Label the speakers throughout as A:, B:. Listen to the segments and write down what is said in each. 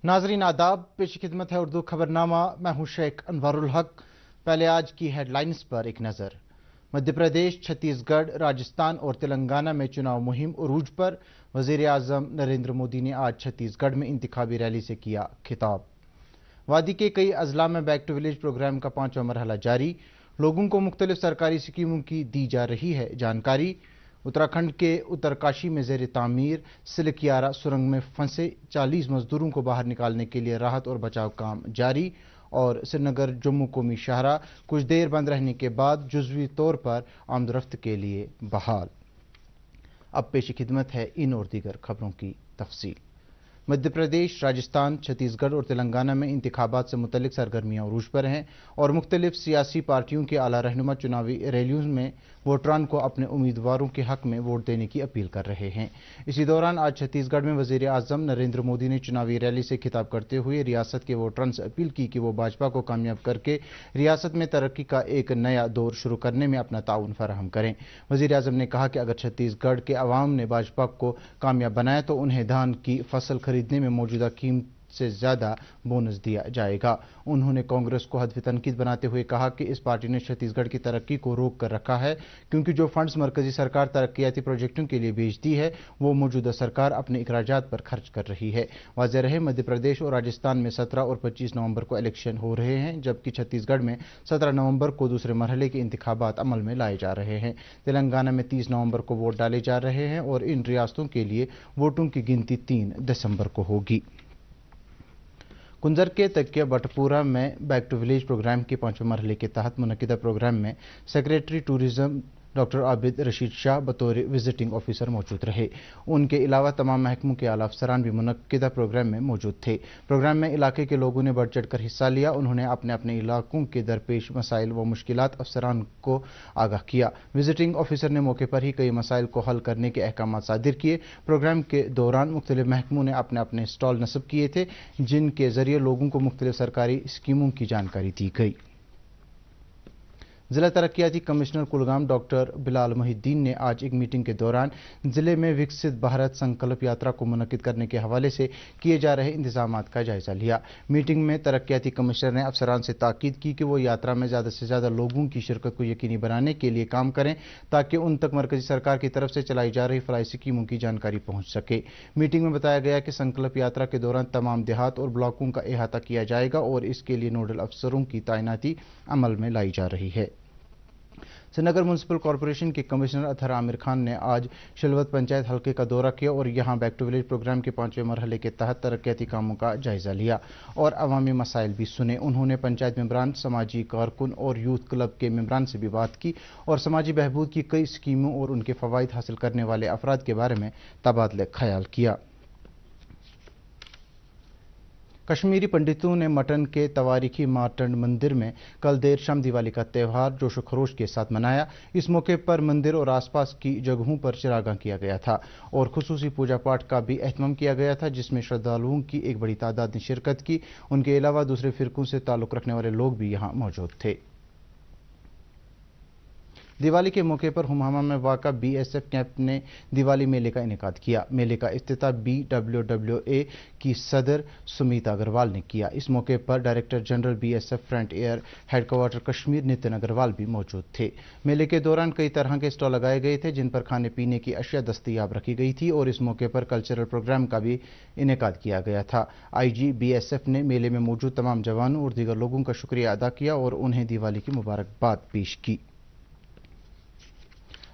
A: नाजरीन आदाब, पेश खिदमत है उर्दू खबरनामा। मैं हूं शेख अनवरुल हक। पहले आज की हेडलाइंस पर एक नजर। मध्य प्रदेश, छत्तीसगढ़, राजस्थान और तेलंगाना में चुनाव मुहिम उरूज पर। वजीर आजम नरेंद्र मोदी ने आज छत्तीसगढ़ में इंतखाबी रैली से किया खिताब। वादी के कई अजला में बैक टू विलेज प्रोग्राम का 5वां मरहला जारी। लोगों को मुख्तलिफ सरकारी स्कीमों की दी जा रही है जानकारी। उत्तराखंड के उत्तरकाशी में जेर तामीर सिलकियारा सुरंग में फंसे 40 मजदूरों को बाहर निकालने के लिए राहत और बचाव काम जारी। और श्रीनगर जम्मू कौमी शाहरा कुछ देर बंद रहने के बाद जुज़वी तौर पर आमदरफ्त के लिए बहाल। अब पेश खिदमत है इन और दीगर खबरों की तफसील। मध्य प्रदेश, राजस्थान, छत्तीसगढ़ और तेलंगाना में इंतखाबात से मुतल्लिक सरगर्मियां उरूज पर हैं और मुख्तलिफ सियासी पार्टियों के आला रहनुमा चुनावी रैलियों में वोटरान को अपने उम्मीदवारों के हक में वोट देने की अपील कर रहे हैं। इसी दौरान आज छत्तीसगढ़ में वजीर आजम नरेंद्र मोदी ने चुनावी रैली से खिताब करते हुए रियासत के वोटरान से अपील की कि वो भाजपा को कामयाब करके रियासत में तरक्की का एक नया दौर शुरू करने में अपना ताउन फराहम करें। वजीर आजम ने कहा कि अगर छत्तीसगढ़ के अवाम ने भाजपा को कामयाब बनाया तो उन्हें धान की फसल खरीदने में मौजूदा कीमत से ज्यादा बोनस दिया जाएगा। उन्होंने कांग्रेस को हदफ तनकीद बनाते हुए कहा कि इस पार्टी ने छत्तीसगढ़ की तरक्की को रोक कर रखा है, क्योंकि जो फंड्स मरकजी सरकार तरक्याती प्रोजेक्टों के लिए भेजती है वो मौजूदा सरकार अपने अखराजात पर खर्च कर रही है। वाज़ेह रहे, मध्य प्रदेश और राजस्थान में 17 और 25 नवंबर को इलेक्शन हो रहे हैं, जबकि छत्तीसगढ़ में 17 नवंबर को दूसरे मरहले के इंतखाबात अमल में लाए जा रहे हैं। तेलंगाना में 30 नवंबर को वोट डाले जा रहे हैं और इन रियासतों के लिए वोटों की गिनती 3 दिसंबर को होगी। कुंजर के तकिया बटपुरा में बैक टू विलेज प्रोग्राम के 5वें मरहले के तहत मुनक्किदा प्रोग्राम में secretary tourism doctor Abid Rashid Shah बतौर विजिटिंग ऑफिसर मौजूद रहे। उनके अलावा तमाम महकमों के आला अफसरान भी मुनक्किदा प्रोग्राम में मौजूद थे। प्रोग्राम में इलाके के लोगों ने बढ़ चढ़ कर हिस्सा लिया। उन्होंने अपने अपने इलाकों के दरपेश मसाइल व मुश्किलात अफसरान को आगाह किया। विजिटिंग ऑफिसर ने मौके पर ही कई मसाइल को हल करने के अहकाम सादिर किए। प्रोग्राम के दौरान मुख्तलिफ महकमों ने अपने अपने स्टॉल नस्ब किए थे, जिनके जरिए लोगों को मुख्तलिफ सरकारी स्कीमों की जानकारी दी गई। जिला तरक्याती कमिश्नर कुलगाम डॉक्टर बिलाल मोहिद्दीन ने आज एक मीटिंग के दौरान जिले में विकसित भारत संकल्प यात्रा को मुनक्किद करने के हवाले से किए जा रहे इंतजामात का जायजा लिया। मीटिंग में तरक्याती कमिश्नर ने अफसरान से ताकीद की कि वो यात्रा में ज़्यादा से ज़्यादा लोगों की शिरकत को यकीनी बनाने के लिए काम करें, ताकि उन तक मरकजी सरकार की तरफ से चलाई जा रही फलाही स्कीमों की जानकारी पहुँच सके। मीटिंग में बताया गया कि संकल्प यात्रा के दौरान तमाम देहात और ब्लॉकों का अहाता किया जाएगा और इसके लिए नोडल अफसरों की तैनाती अमल में लाई जा रही है। श्रीनगर म्यूनसिपल कॉरपोरेशन के कमिश्नर अतहर आमिर खान ने आज शिलवत पंचायत हल्के का दौरा किया और यहां बैक टू विलेज प्रोग्राम के 5वें मरहले के तहत तरक्याती कामों का जायजा लिया और अवामी मसाइल भी सुने। उन्होंने पंचायत मेंबरान, समाजी कारकुन और यूथ क्लब के मेंबरान से भी बात की और समाजी बहबूद की कई स्कीमों और उनके फवाइद हासिल करने वाले अफराद के बारे में तबादले ख्याल किया। कश्मीरी पंडितों ने मटन के तवारीखी मार्तंड मंदिर में कल देर शाम दिवाली का त्यौहार जोशो खरोश के साथ मनाया। इस मौके पर मंदिर और आसपास की जगहों पर चिरागां किया गया था और खुसूसी पूजा पाठ का भी एहतमाम किया गया था, जिसमें श्रद्धालुओं की एक बड़ी तादाद ने शिरकत की। उनके अलावा दूसरे फिरकों से ताल्लुक़ रखने वाले लोग भी यहाँ मौजूद थे। दिवाली के मौके पर हुमामा में वाक़ा BSF कैंप ने दिवाली मेले का इनेकाद किया। मेले का इफ्तिताह BWWA की सदर सुमीता अग्रवाल ने किया। इस मौके पर director general BSF frontier headquarter Kashmir Nitin Agarwal भी मौजूद थे। मेले के दौरान कई तरह के स्टॉल लगाए गए थे, जिन पर खाने पीने की अशिया दस्तयाब रखी गई थी और इस मौके पर कल्चरल प्रोग्राम का भी इनेकाद किया गया था। IG BSF ने मेले में मौजूद तमाम जवानों और दीगर लोगों का शुक्रिया अदा किया और उन्हें दिवाली की मुबारकबाद पेश की।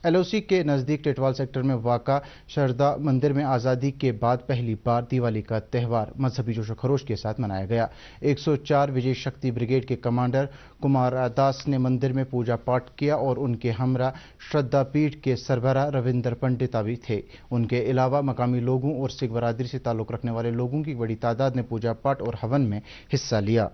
A: LOC के नज़दीक टेटवाल सेक्टर में वाक़ा शारदा मंदिर में आज़ादी के बाद पहली बार दिवाली का त्यौहार मजहबी जोशो खरोश के साथ मनाया गया। 104 विजय शक्ति ब्रिगेड के कमांडर कुमार दास ने मंदिर में पूजा पाठ किया और उनके हमरा श्रद्धा पीठ के सरबराह रविंदर पंडिता भी थे। उनके अलावा मकामी लोगों और सिख बरादरी से ताल्लुक़ रखने वाले लोगों की बड़ी तादाद ने पूजा पाठ और हवन में हिस्सा लिया।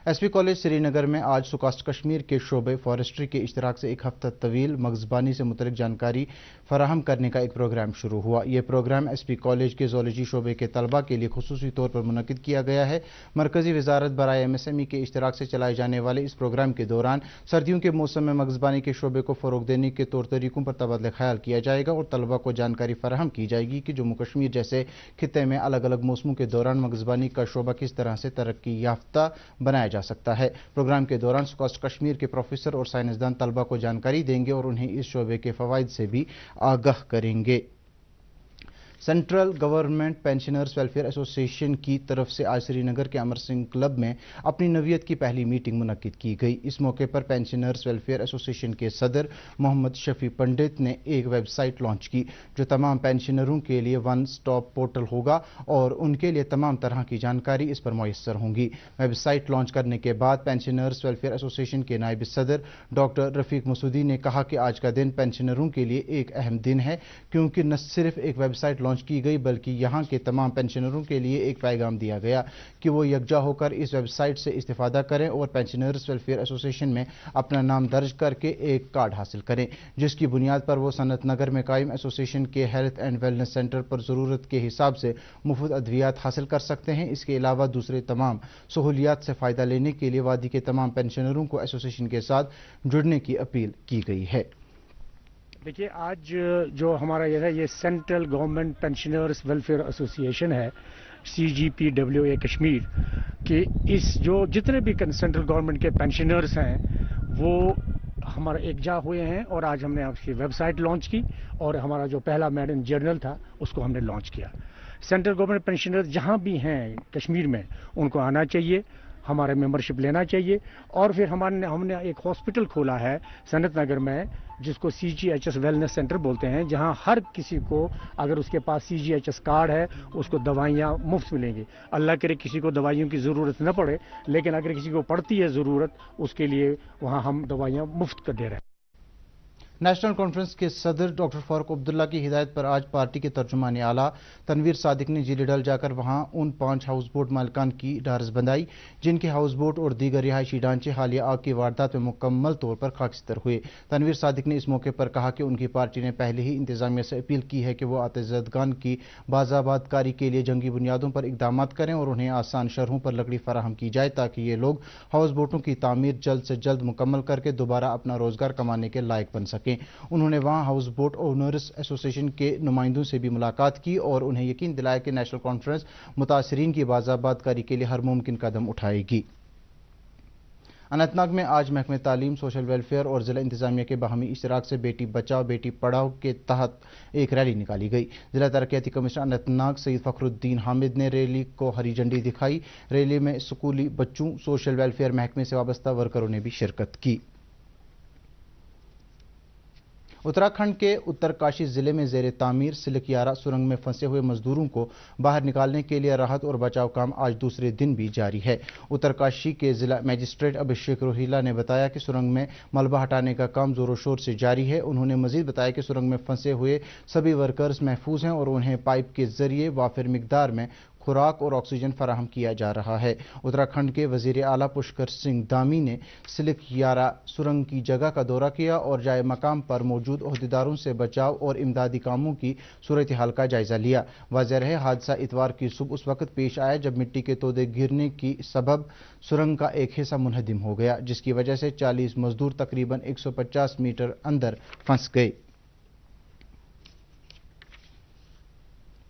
A: एसपी कॉलेज श्रीनगर में आज सुकास्ट कश्मीर के शोबे फॉरेस्ट्री के इश्तराक से एक हफ्ता तवील मगजबानी से मुतल्लिक जानकारी फराहम करने का एक प्रोग्राम शुरू हुआ। यह प्रोग्राम एसपी कॉलेज के ज़ूलॉजी शोबे के तलबा के लिए खुसूसी तौर पर मुनक्किद किया गया है। मरकजी वजारत बराए एमएसएमई के इश्तराक से चलाए जाने वाले इस प्रोग्राम के दौरान सर्दियों के मौसम में मगजबानी के शोबे को फ़रोग देने के तौर तरीकों पर तबादला ख्याल किया जाएगा और तलबा को जानकारी फराहम की जाएगी कि जम्मू कश्मीर जैसे खित्ते में अलग अलग मौसमों के दौरान मगजबानी का शोबा किस तरह से तरक्की याफ्ता बनाया जा सकता है। प्रोग्राम के दौरान सुकास्ट कश्मीर के प्रोफेसर और साइंसदान तलबा को जानकारी देंगे और उन्हें इस शोबे के फवाइद से भी आगाह करेंगे। Central government pensioners welfare association की तरफ से आज श्रीनगर के अमर सिंह क्लब में अपनी नवीयत की पहली मीटिंग मुनक्किद की गई। इस मौके पर पेंशनर्स वेलफेयर एसोसिएशन के सदर मोहम्मद शफी पंडित ने एक वेबसाइट लॉन्च की जो तमाम पेंशनरों के लिए वन स्टॉप पोर्टल होगा और उनके लिए तमाम तरह की जानकारी इस पर मुयस्सर होंगी। वेबसाइट लॉन्च करने के बाद पेंशनर्स वेलफेयर एसोसिएशन के नायब सदर डॉक्टर रफीक मसूदी ने कहा कि आज का दिन पेंशनरों के लिए एक अहम दिन है क्योंकि न सिर्फ एक वेबसाइट लॉन्च की गई बल्कि यहां के तमाम पेंशनरों के लिए एक पैगाम दिया गया कि वो यकजा होकर इस वेबसाइट से इस्तेफादा करें और पेंशनर्स वेलफेयर एसोसिएशन में अपना नाम दर्ज करके एक कार्ड हासिल करें जिसकी बुनियाद पर वो सनत नगर में कायम एसोसिएशन के हेल्थ एंड वेलनेस सेंटर पर ज़रूरत के हिसाब से मुफ्त अद्वियात हासिल कर सकते हैं। इसके अलावा दूसरे तमाम सहूलियात से फ़ायदा लेने के लिए वादी के तमाम पेंशनरों को एसोसिएशन के साथ जुड़ने की अपील की गई है।
B: देखिए, आज जो हमारा ये central government pensioners welfare association है CGPWA कश्मीर के इस जो जितने भी सेंट्रल गवर्नमेंट के पेंशनर्स हैं वो हमारा एकजा हुए हैं और आज हमने आपकी वेबसाइट लॉन्च की और हमारा जो पहला मैडम जर्नल था उसको हमने लॉन्च किया। सेंट्रल गवर्नमेंट पेंशनर्स जहां भी हैं कश्मीर में उनको आना चाहिए, हमारे मेंबरशिप लेना चाहिए और फिर हमने एक हॉस्पिटल खोला है सनत नगर में जिसको CGHS वेलनेस सेंटर बोलते हैं, जहां हर किसी को अगर उसके पास CGHS कार्ड है उसको दवाइयां मुफ्त मिलेंगी। अल्लाह करे किसी को दवाइयों की ज़रूरत न पड़े, लेकिन अगर किसी को पड़ती है ज़रूरत उसके लिए वहां हम दवाइयां मुफ्त कर दे रहे हैं।
A: नेशनल कॉन्फ्रेंस के सदर डॉक्टर फारूक अब्दुल्ला की हिदायत पर आज पार्टी के तर्जुमान आला तनवीर सादिक ने जिले डल जाकर वहां उन 5 हाउस बोट मालिकान की ढारस बंधाई जिनके हाउस बोट और दीगर रिहायशी ढांचे हालिया आग की वारदात में मुकम्मल तौर पर खाकिस्तर हुए। तनवीर सादिक ने इस मौके पर कहा कि उनकी पार्टी ने पहले ही इंतजामिया से अपील की है कि वो आतिशज़दगान की बाज़ाबादकारी के लिए जंगी बुनियादों पर इकदाम करें और उन्हें आसान शरहों पर लकड़ी फराहम की जाए ताकि ये लोग हाउस बोटों की तामीर जल्द से जल्द मुकम्मल करके दोबारा अपना रोजगार कमाने के लायक बन सकें। उन्होंने वहां हाउस बोट ओनर्स एसोसिएशन के नुमाइंदों से भी मुलाकात की और उन्हें यकीन दिलाया कि नेशनल कॉन्फ्रेंस मुतासरीन की बाज़ाबादकारी के लिए हर मुमकिन कदम उठाएगी। अनंतनाग में आज महकमे तालीम, सोशल वेलफेयर और जिला इंतजामिया के बाहमी इश्तराक से बेटी बचाओ बेटी पढ़ाओ के तहत एक रैली निकाली गई। जिला तरक्याती कमिश्नर अनंतनाग सईद फखरुद्दीन हामिद ने रैली को हरी झंडी दिखाई। रैली में स्कूली बच्चों, सोशल वेलफेयर महकमे से वाबस्ता वर्करों ने भी शिरकत की। उत्तराखंड के उत्तरकाशी जिले में जेर तामीर सिलकियारा सुरंग में फंसे हुए मजदूरों को बाहर निकालने के लिए राहत और बचाव काम आज दूसरे दिन भी जारी है। उत्तरकाशी के जिला मजिस्ट्रेट अभिषेक रोहिला ने बताया कि सुरंग में मलबा हटाने का काम जोरों शोर से जारी है। उन्होंने मजीद बताया कि सुरंग में फंसे हुए सभी वर्कर्स महफूज हैं और उन्हें पाइप के जरिए वाफिर मिकदार में खुराक और ऑक्सीजन फराहम किया जा रहा है। उत्तराखंड के वजीर आला पुष्कर सिंह धामी ने सिलकियारा सुरंग की जगह का दौरा किया और जाए मकाम पर मौजूद ओहदेदारों से बचाव और इमदादी कामों की सूरत हाल का जायजा लिया। वाज़ेह रहे हादसा इतवार की सुबह उस वक्त पेश आया जब मिट्टी के तोदे गिरने की सबब सुरंग का एक हिस्सा मुनहदिम हो गया जिसकी वजह से 40 मजदूर तकरीबन 150 मीटर अंदर फंस गए।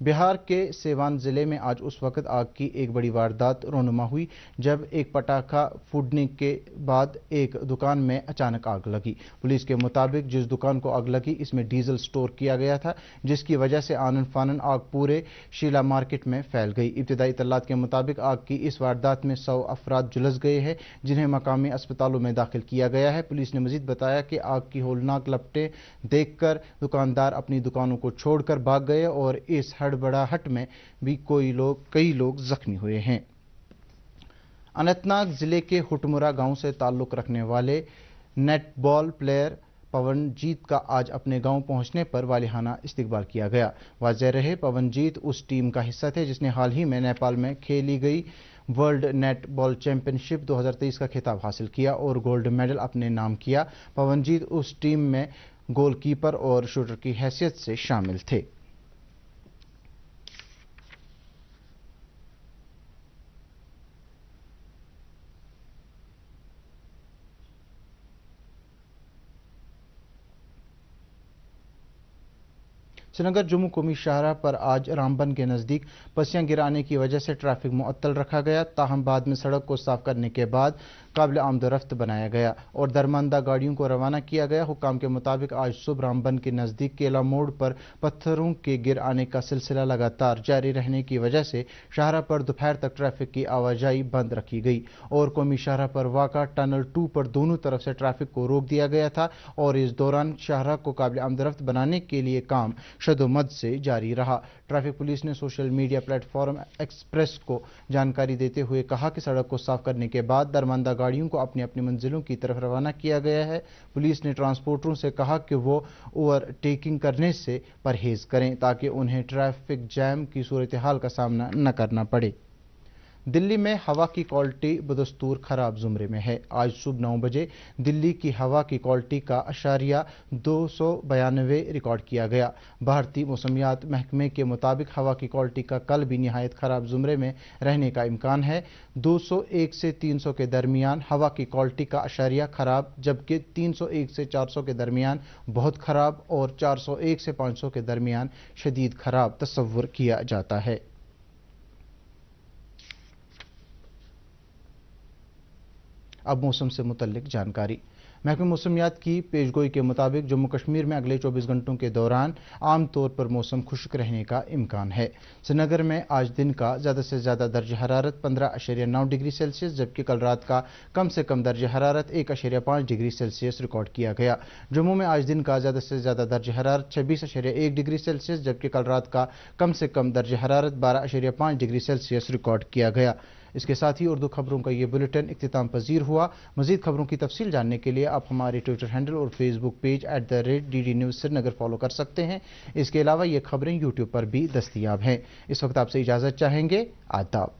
A: बिहार के सीवान जिले में आज उस वक्त आग की एक बड़ी वारदात रोनुमा हुई जब एक पटाखा फूटने के बाद एक दुकान में अचानक आग लगी। पुलिस के मुताबिक जिस दुकान को आग लगी इसमें डीजल स्टोर किया गया था जिसकी वजह से आनन फानन आग पूरे शीला मार्केट में फैल गई। इब्तिदाई इत्तलात के मुताबिक आग की इस वारदात में 100 अफराद झुलस गए हैं जिन्हें मकामी अस्पतालों में दाखिल किया गया है। पुलिस ने मजीद बताया कि आग की होलनाक लपटें देखकर दुकानदार अपनी दुकानों को छोड़कर भाग गए और इस हड़बड़ाहट में भी कई लोग जख्मी हुए हैं। अनंतनाग जिले के हुटमुरा गांव से ताल्लुक रखने वाले नेटबॉल प्लेयर पवनजीत का आज अपने गांव पहुंचने पर वालिहाना इस्तकबाल किया गया। वाज़ेह रहे पवनजीत उस टीम का हिस्सा थे जिसने हाल ही में नेपाल में खेली गई वर्ल्ड नेट बॉल चैंपियनशिप 2023 का खिताब हासिल किया और गोल्ड मेडल अपने नाम किया। पवनजीत उस टीम में गोलकीपर और शूटर की हैसियत से शामिल थे। श्रीनगर जम्मू कौमी शाहराह पर आज रामबन के नज़दीक पस्सियां गिराने की वजह से ट्रैफिक मुअत्तल रखा गया। ताहम बाद में सड़क को साफ करने के बाद काबिल आमदोरफ्त बनाया गया और दरमंदा गाड़ियों को रवाना किया गया। हुकाम के मुताबिक आज सुबह रामबन के नज़दीक केला मोड़ पर पत्थरों के गिर आने का सिलसिला लगातार जारी रहने की वजह से शाहराह पर दोपहर तक ट्रैफिक की आवाजाही बंद रखी गई और कौमी शाहराह पर वाक़ा टनल 2 पर दोनों तरफ से ट्रैफिक को रोक दिया गया था और इस दौरान शाहराह को काबिल आमदोरफ्त बनाने के लिए काम शदोमद से जारी रहा। ट्रैफिक पुलिस ने सोशल मीडिया प्लेटफॉर्म एक्सप्रेस को जानकारी देते हुए कहा कि सड़क को साफ करने के बाद दरमंदा गाड़ियों को अपनी अपनी मंजिलों की तरफ रवाना किया गया है। पुलिस ने ट्रांसपोर्टरों से कहा कि वो ओवरटेकिंग करने से परहेज करें ताकि उन्हें ट्रैफिक जैम की सूरत हाल का सामना न करना पड़े। दिल्ली में हवा की क्वालिटी बदस्तूर खराब जुमरे में है। आज सुबह 9 बजे दिल्ली की हवा की क्वालिटी का अशारिया 292 रिकॉर्ड किया गया। भारतीय मौसमियात महकमे के मुताबिक हवा की क्वालिटी का कल भी निहायत खराब जुमरे में रहने का इम्कान है। 201 से 300 के दरमियान हवा की क्वालिटी का अशारिया खराब, जबकि 301 से 400 के दरमियान बहुत खराब और 401 से 500 के दरमियान शदीद खराब तस्वुर किया जाता है। अब मौसम से मुतल्लिक जानकारी। महकमे मौसमियात की पेशगोई के मुताबिक जम्मू कश्मीर में अगले 24 घंटों के दौरान आम तौर पर मौसम खुश्क रहने का इम्कान है। श्रीनगर में आज दिन का ज़्यादा से ज़्यादा दर्ज हरारत 15.9 डिग्री सेल्सियस, जबकि कल रात का कम से कम दर्ज हरारत 1.5 डिग्री सेल्सियस रिकॉर्ड किया गया। जम्मू में आज दिन का ज़्यादा से ज़्यादा दर्ज हरारत 26.1 डिग्री सेल्सियस, जबकि कल रात का कम से कम दर्ज हरारत 12.5 डिग्री सेल्सियस रिकॉर्ड किया गया। इसके साथ ही उर्दू खबरों का ये बुलेटिन इख्तिताम पजीर हुआ। मजीद खबरों की तफसील जानने के लिए आप हमारे ट्विटर हैंडल और Facebook page @DD News Srinagar follow कर सकते हैं। इसके अलावा ये खबरें यूट्यूब पर भी दस्तयाब हैं। इस वक्त आपसे इजाज़त चाहेंगे। आदाब।